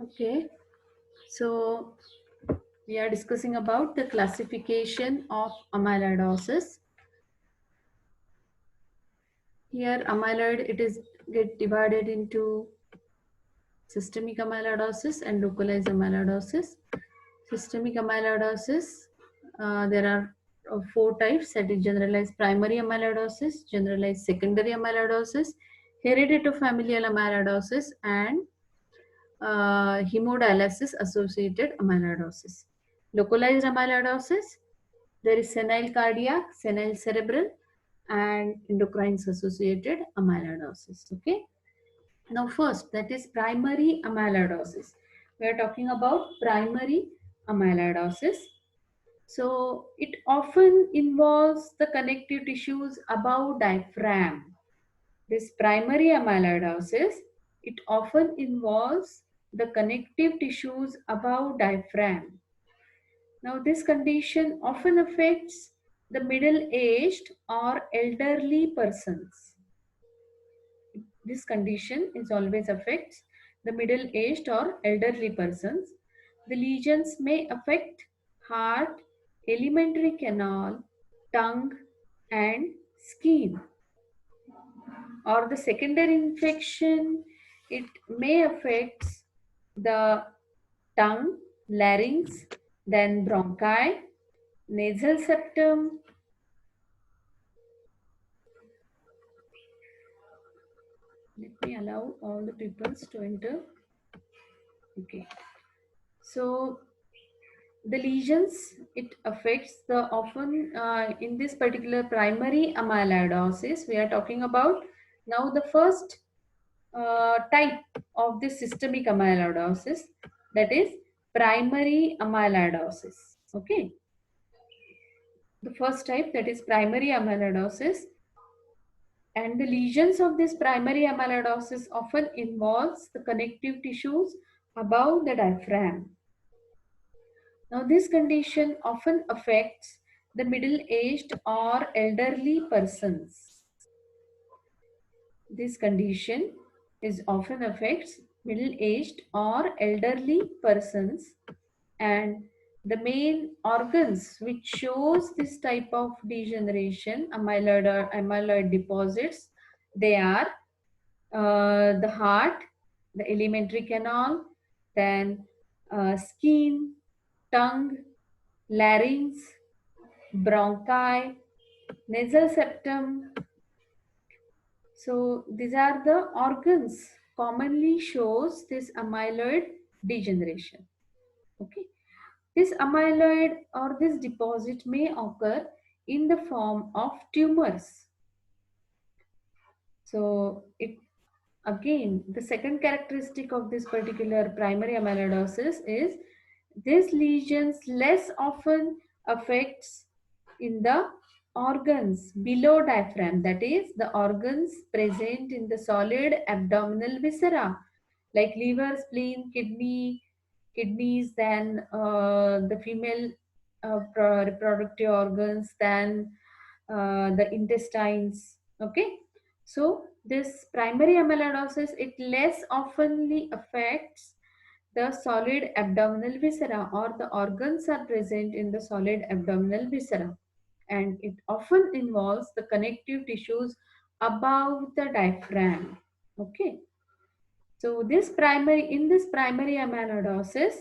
Okay, so we are discussing about the classification of amyloidosis. Here, amyloid it is get divided into systemic amyloidosis and localized amyloidosis. Systemic amyloidosis, there are four types: that is generalized primary amyloidosis, generalized secondary amyloidosis, hereditofamilial amyloidosis, and hemodialysis associated amyloidosis. Localized amyloidosis, there is senile cardiac, senile cerebral, and endocrines associated amyloidosis. Okay. Now, first, that is primary amyloidosis. We are talking about primary amyloidosis. So, it often involves the connective tissues above diaphragm. This primary amyloidosis, it often involves the connective tissues above diaphragm. Now, this condition often affects the middle-aged or elderly persons. This condition is always affects the middle-aged or elderly persons. The lesions may affect heart, alimentary canal, tongue, and skin. Or the secondary infection, it may affect the tongue, larynx, then bronchi, nasal septum. Let me allow all the peoples to enter. Okay. So the lesions, it affects the often in this particular primary amyloidosis we are talking about. Now the first type of this systemic amyloidosis, that is primary amyloidosis. Okay, the first type, that is primary amyloidosis, and the lesions of this primary amyloidosis often involves the connective tissues above the diaphragm. Now this condition often affects the middle-aged or elderly persons. This condition is often affects middle-aged or elderly persons, and the main organs which shows this type of degeneration, amyloid or amyloid deposits, they are the heart, the alimentary canal, then skin, tongue, larynx, bronchi, nasal septum. So these are the organs commonly shows this amyloid degeneration. Okay. This amyloid or this deposit may occur in the form of tumors. So it again, the second characteristic of this particular primary amyloidosis is these lesions less often affects in the organs below diaphragm, that is the organs present in the solid abdominal viscera like liver, spleen, kidneys, then the female reproductive organs, then the intestines. Okay, so this primary amyloidosis, it less oftenly affects the solid abdominal viscera, or the organs are present in the solid abdominal viscera, and it often involves the connective tissues above the diaphragm. Okay, so in this primary amyloidosis,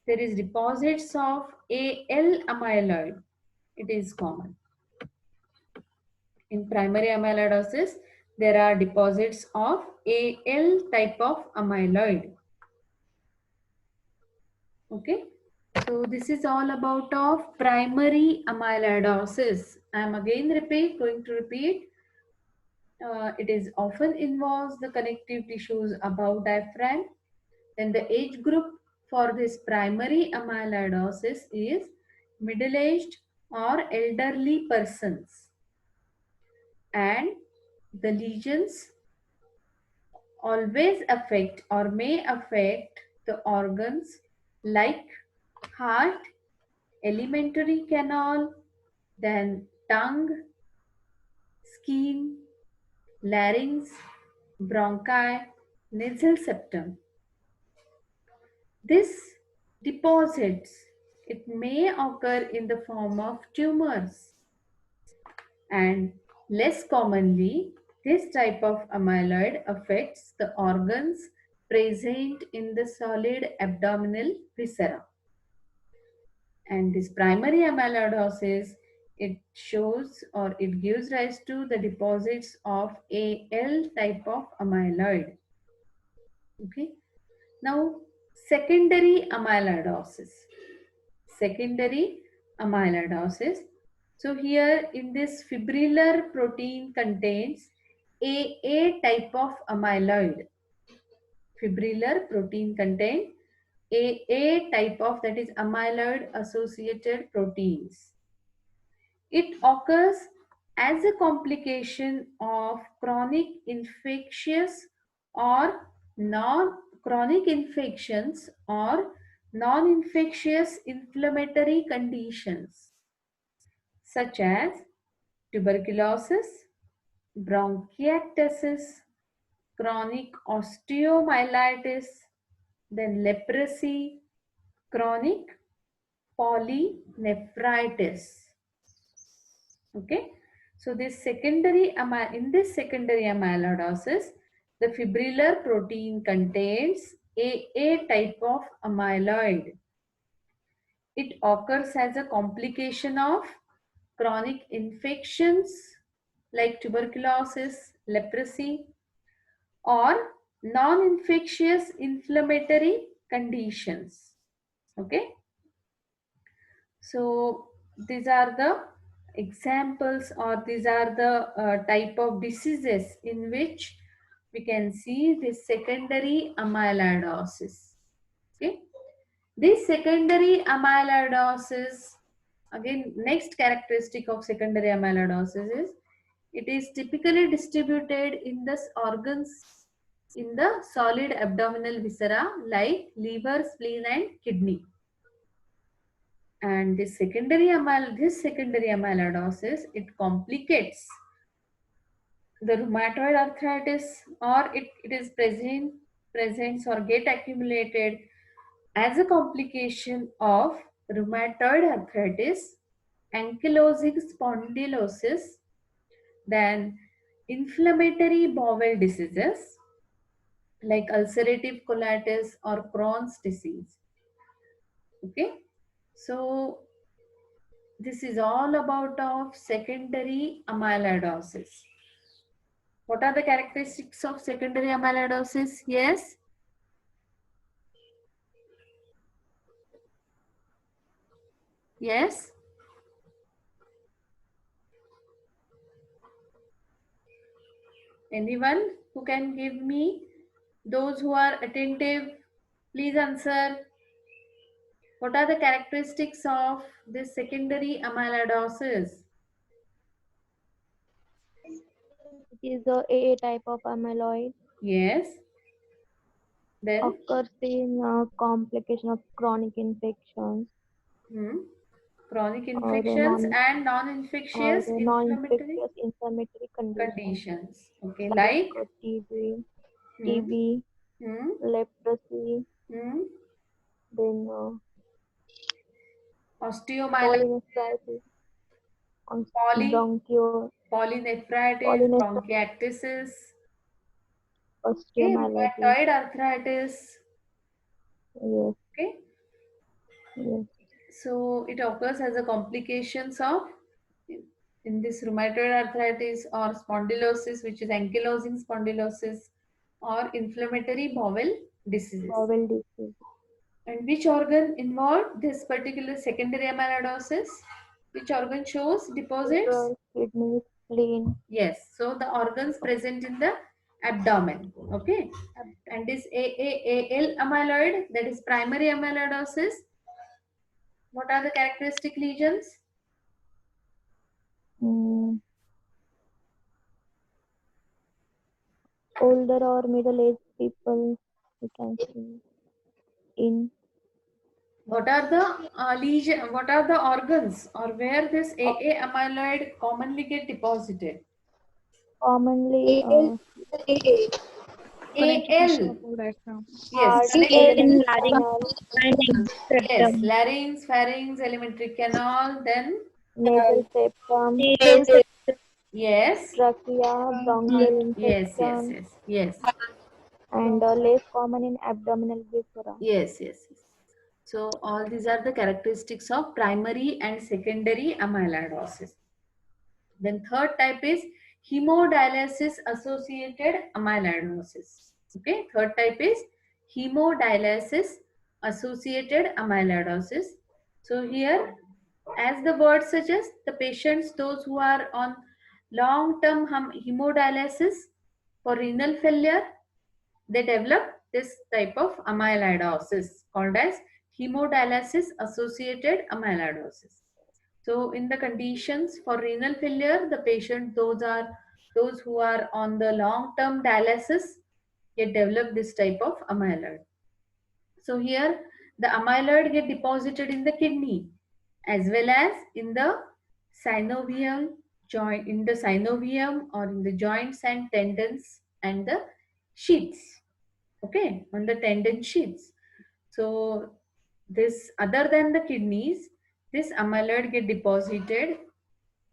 there is deposits of AL amyloid. It is common. In primary amyloidosis, there are deposits of AL type of amyloid. Okay, so this is all about of primary amyloidosis. I am again going to repeat. It is often involves the connective tissues above diaphragm. Then the age group for this primary amyloidosis is middle-aged or elderly persons, and the lesions always affect or may affect the organs like heart, alimentary canal, then tongue, skin, larynx, bronchi, nasal septum. This deposits, it may occur in the form of tumors, and less commonly, this type of amyloid affects the organs present in the solid abdominal viscera. And this primary amyloidosis, it shows or it gives rise to the deposits of AL type of amyloid. Okay. Now, secondary amyloidosis. Secondary amyloidosis. So here in this fibrillar protein contains AA type of amyloid. Fibrillar protein contains AA type of, that is amyloid associated proteins. It occurs as a complication of chronic infectious or non-chronic infections or non-infectious inflammatory conditions such as tuberculosis, bronchiectasis, chronic osteomyelitis, then leprosy, chronic polynephritis. Okay, so this in this secondary amyloidosis, the fibrillar protein contains AA type of amyloid. It occurs as a complication of chronic infections like tuberculosis, leprosy, or non-infectious inflammatory conditions. Okay, so these are the examples, or these are the type of diseases in which we can see this secondary amyloidosis. Okay, this secondary amyloidosis, again, next characteristic of secondary amyloidosis is it is typically distributed in the organs in the solid abdominal viscera like liver, spleen, and kidney. And this secondary amyloidosis, it complicates the rheumatoid arthritis, or it is presents or get accumulated as a complication of rheumatoid arthritis, ankylosing spondylosis, then inflammatory bowel diseases like ulcerative colitis or Crohn's disease. Okay, so this is all about of secondary amyloidosis. What are the characteristics of secondary amyloidosis? Yes. Yes. Anyone who can give me? Those who are attentive, please answer. What are the characteristics of this secondary amyloidosis? It is a AA type of amyloid. Yes. Then? Occurs in complication of chronic infections. Chronic infections and non-infectious inflammatory conditions. Okay, like TB, leprosy, then osteomyelitis, polynephritis, bronchiectasis, rheumatoid arthritis. Yes. Okay. Yes. So it occurs as a complications of in this rheumatoid arthritis or spondylosis, which is ankylosing spondylosis, or inflammatory bowel diseases. Bowel disease. And which organ involved this particular secondary amyloidosis? Which organ shows deposits? Liver, kidney, spleen. Yes. So the organs present in the abdomen. Okay. And this AAAL amyloid, that is primary amyloidosis. What are the characteristic lesions? Older or middle-aged people, you can see in. What are the lesion? What are the organs or where this AA amyloid commonly get deposited? Commonly AL. Yes, Heart correct. canal, Yes, larynx, pharynx, alimentary canal, then nasal septum, yes, trachea, bronchial yes, yes, infection, yes, yes, and less common in abdominal viscera. yes, yes, yes. So all these are the characteristics of primary and secondary amyloidosis. Then third type is hemodialysis associated amyloidosis. Okay, third type is hemodialysis associated amyloidosis. So here, as the word suggests, the patients, those who are on long-term hemodialysis for renal failure, they develop this type of amyloidosis called as hemodialysis associated amyloidosis. So in the conditions for renal failure, the patient, those who are on the long-term dialysis, get develop this type of amyloid. So here the amyloid get deposited in the kidney as well as in the synovium joint, in the synovium or in the joints and tendons and the sheaths. Okay, on the tendon sheaths. So this, other than the kidneys, this amyloid get deposited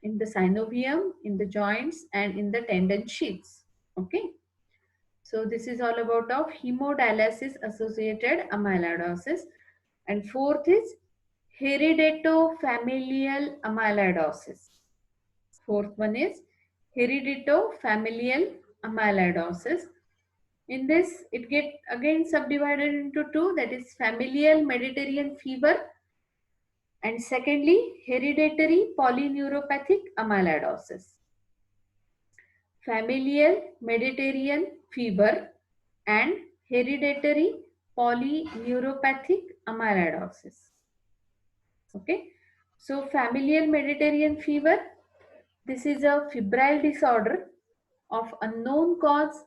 in the synovium, in the joints, and in the tendon sheaths. Okay. So this is all about of hemodialysis associated amyloidosis. And fourth is hereditofamilial amyloidosis. Fourth one is hereditofamilial amyloidosis. In this, it get again subdivided into two, that is familial Mediterranean fever and secondly hereditary polyneuropathic amyloidosis. Familial Mediterranean fever and hereditary polyneuropathic amyloidosis. Okay, so familial Mediterranean fever, this is a febrile disorder of unknown cause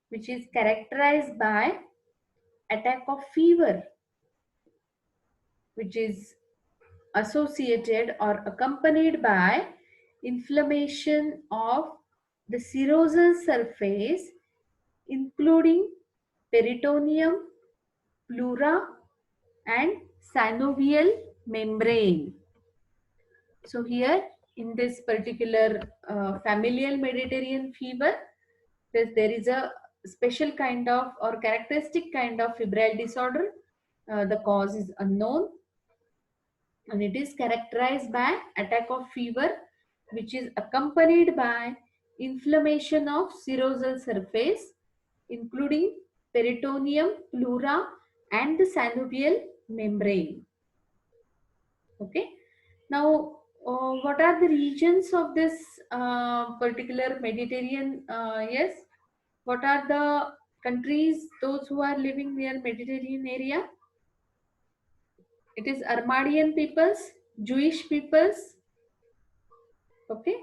which is characterized by attack of fever which is associated or accompanied by inflammation of the serosal surface including peritoneum, pleura and synovial membrane. So here in this particular familial Mediterranean fever, there is a special kind of or characteristic kind of febrile disorder. The cause is unknown and it is characterized by attack of fever which is accompanied by inflammation of serosal surface including peritoneum, pleura and the synovial membrane. Okay. Now, what are the regions of this particular Mediterranean? Yes. What are the countries, those who are living near Mediterranean area? It is Armadian peoples, Jewish peoples. Okay.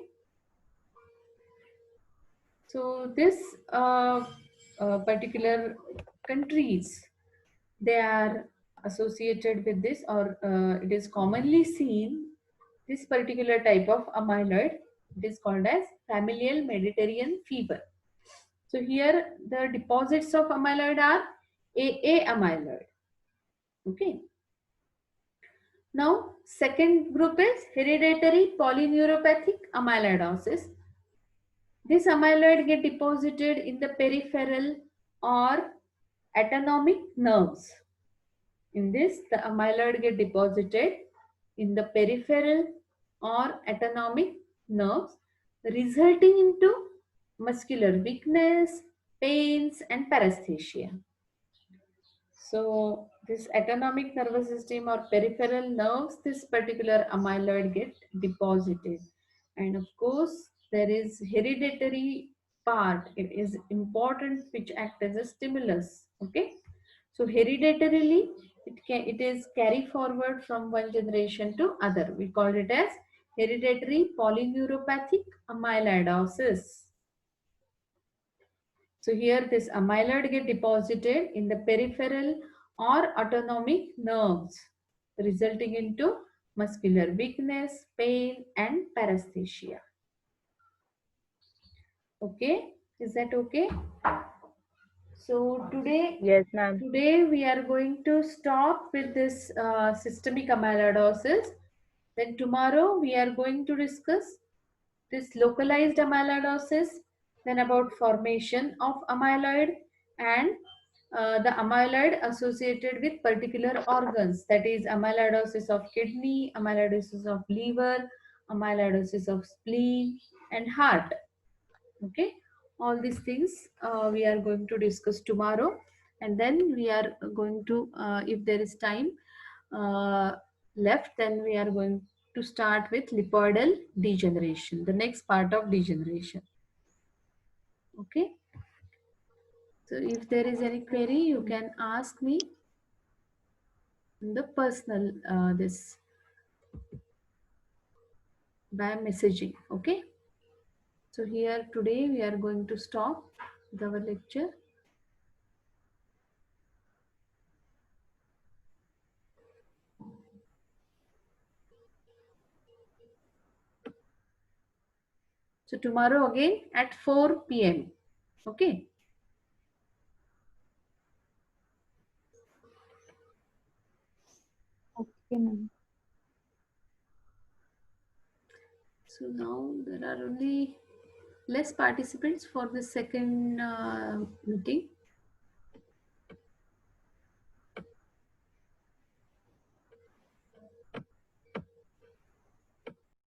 So this particular countries, they are associated with this or it is commonly seen this particular type of amyloid. It is called as familial Mediterranean fever. So here the deposits of amyloid are AA amyloid. Okay. Now second group is hereditary polyneuropathic amyloidosis. This amyloid get deposited in the peripheral or autonomic nerves. In this, the amyloid get deposited in the peripheral or autonomic nerves, resulting into muscular weakness, pains, and paresthesia. So, this autonomic nervous system or peripheral nerves, this particular amyloid get deposited. And of course, there is hereditary part. It is important which act as a stimulus. Okay. So hereditarily, it is carry forward from one generation to other. We call it as hereditary polyneuropathic amyloidosis. So here this amyloid get deposited in the peripheral or autonomic nerves, resulting into muscular weakness, pain and paresthesia. Okay, is that okay? So Yes, ma'am. today we are going to stop with this systemic amyloidosis. Then tomorrow we are going to discuss this localized amyloidosis, then about formation of amyloid and the amyloid associated with particular organs, that is amyloidosis of kidney, amyloidosis of liver, amyloidosis of spleen and heart. Okay, all these things we are going to discuss tomorrow, and then we are going to if there is time uh, left, then we are going to start with lipoidal degeneration, the next part of degeneration. Okay, so if there is any query you can ask me in the personal this by messaging. Okay, so here today we are going to stop with our lecture. So tomorrow again at 4 p.m. Okay. Okay, ma'am. So now there are only less participants for the second meeting.